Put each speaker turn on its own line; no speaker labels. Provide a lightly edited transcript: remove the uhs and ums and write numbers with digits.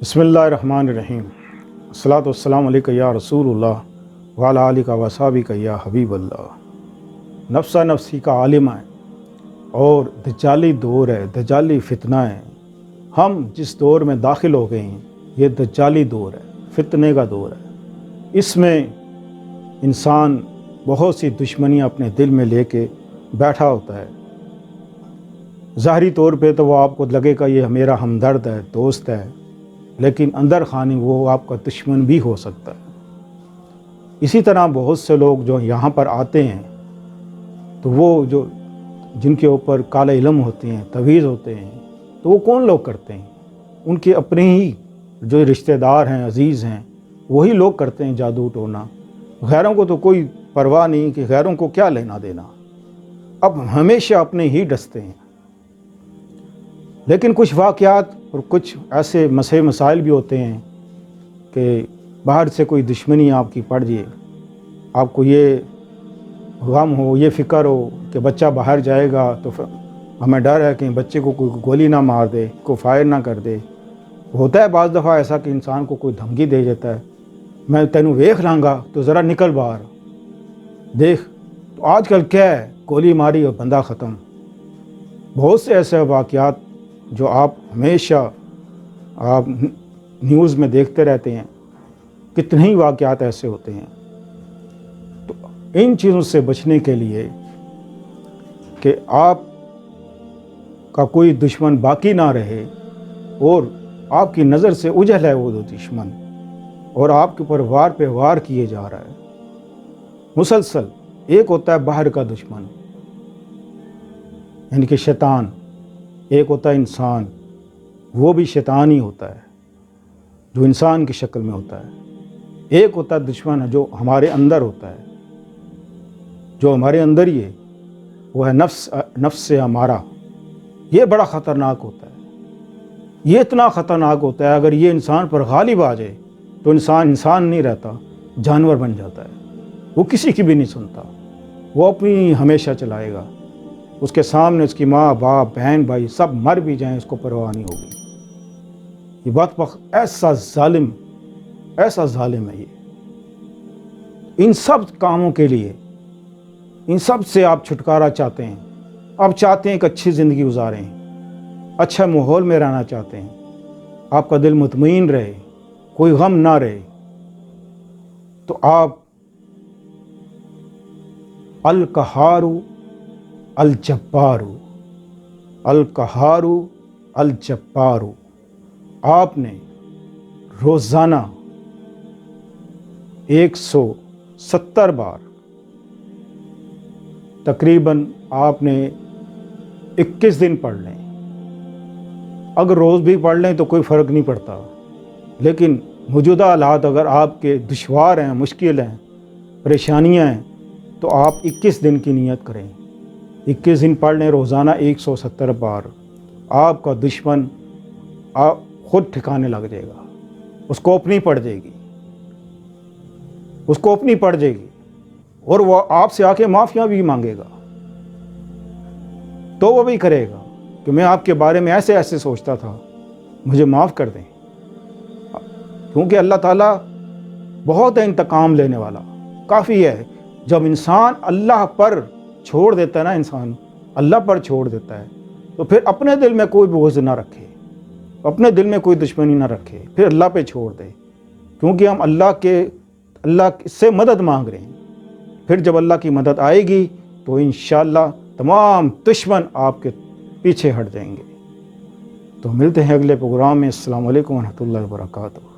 बिस्मिल्लाहिर्रहमानिर्रहीम। अस्सलातु वस्सलामु अलैका या रसूलुल्लाह व अला आलिका व असहाबिका या हबीबल्लाह। नफ्सा नफ्सी का आलिम है और दज्जाली दौर है, दज्जाली फितना है। हम जिस दौर में दाखिल हो गए हैं ये दज्जाली दौर है, फितने का दौर है। इसमें इंसान बहुत सी दुश्मनियाँ अपने दिल में लेके बैठा होता है। ज़ाहरी तौर पे तो वो आपको लगेगा ये मेरा हमदर्द है, दोस्त है, लेकिन अंदर खानी वो आपका दुश्मन भी हो सकता है। इसी तरह बहुत से लोग जो यहाँ पर आते हैं तो वो जो जिनके ऊपर काले इल्म होते हैं, तवीज़ होते हैं, तो वो कौन लोग करते हैं? उनके अपने ही जो रिश्तेदार हैं, अजीज़ हैं, वही लोग करते हैं जादू टोना। गैरों को तो कोई परवाह नहीं कि गैरों को क्या लेना देना, अब हमेशा अपने ही डसते हैं। लेकिन कुछ वाक़यात और कुछ ऐसे मसाइल भी होते हैं कि बाहर से कोई दुश्मनी आपकी पड़ जाए, आपको ये गम हो, ये फ़िक्र हो कि बच्चा बाहर जाएगा तो हमें डर है कि बच्चे को कोई गोली ना मार दे, कोई फायर ना कर दे। होता है बाज़ दफ़ा ऐसा कि इंसान को कोई धमकी दे देता है, मैं तेनू वेख लाँगा तो ज़रा निकल बाहर देख। तो आजकल क्या है, गोली मारी और बंदा ख़त्म। बहुत से ऐसे वाक़यात जो आप हमेशा आप न्यूज़ में देखते रहते हैं, कितने ही वाक़यात ऐसे होते हैं। तो इन चीज़ों से बचने के लिए कि आप का कोई दुश्मन बाकी ना रहे और आपकी नज़र से उजल है वो दुश्मन और आपके ऊपर वार पे वार किए जा रहा है मुसलसल। एक होता है बाहर का दुश्मन यानी कि शैतान, एक होता है इंसान, वो भी शैतान ही होता है जो इंसान की शक्ल में होता है। एक होता है दुश्मन जो हमारे अंदर होता है, जो हमारे अंदर ही है, वो है नफ्स से हमारा। ये बड़ा ख़तरनाक होता है, ये इतना ख़तरनाक होता है अगर ये इंसान पर गालिब आ जाए तो इंसान नहीं रहता, जानवर बन जाता है। वो किसी की भी नहीं सुनता, वो अपनी हमेशा चलाएगा। उसके सामने उसकी माँ बाप बहन भाई सब मर भी जाएं उसको परवाह नहीं होगी। ये बदबख्त ऐसा जालिम है ये। इन सब कामों के लिए, इन सब से आप छुटकारा चाहते हैं, आप चाहते हैं कि अच्छी ज़िंदगी गुजारें, अच्छा माहौल में रहना चाहते हैं, आपका दिल मुतमईन रहे, कोई गम ना रहे, तो आप अल कहारू अल जब्बारू, अल कहारू अल जब्बारू, आपने रोज़ाना 170 बार तकरीबन आपने 21 दिन पढ़ लें। अगर रोज़ भी पढ़ लें तो कोई फ़र्क नहीं पड़ता, लेकिन मौजूदा हालात अगर आपके दुश्वार हैं, मुश्किल हैं, परेशानियां हैं, तो आप 21 दिन की नियत करें। 21 दिन पढ़ लें रोज़ाना 170 बार, आपका दुश्मन आप खुद ठिकाने लग जाएगा, उसको अपनी पड़ जाएगी, उसको अपनी पड़ जाएगी और वो आपसे आके माफ़िया भी मांगेगा। तो वो भी करेगा कि मैं आपके बारे में ऐसे ऐसे सोचता था, मुझे माफ़ कर दें। क्योंकि अल्लाह ताला बहुत है इंतकाम लेने वाला, काफ़ी है। जब इंसान अल्लाह पर छोड़ देता है ना, इंसान अल्लाह पर छोड़ देता है, तो फिर अपने दिल में कोई बोझ ना रखे, अपने दिल में कोई दुश्मनी ना रखे, फिर अल्लाह पे छोड़ दे। क्योंकि हम अल्लाह से मदद मांग रहे हैं। फिर जब अल्लाह की मदद आएगी तो इंशाअल्लाह तमाम दुश्मन आपके पीछे हट जाएंगे। तो मिलते हैं अगले प्रोग्राम में। अस्सलामु अलैकुम व रहमतुल्लाहि व बरकातुहू।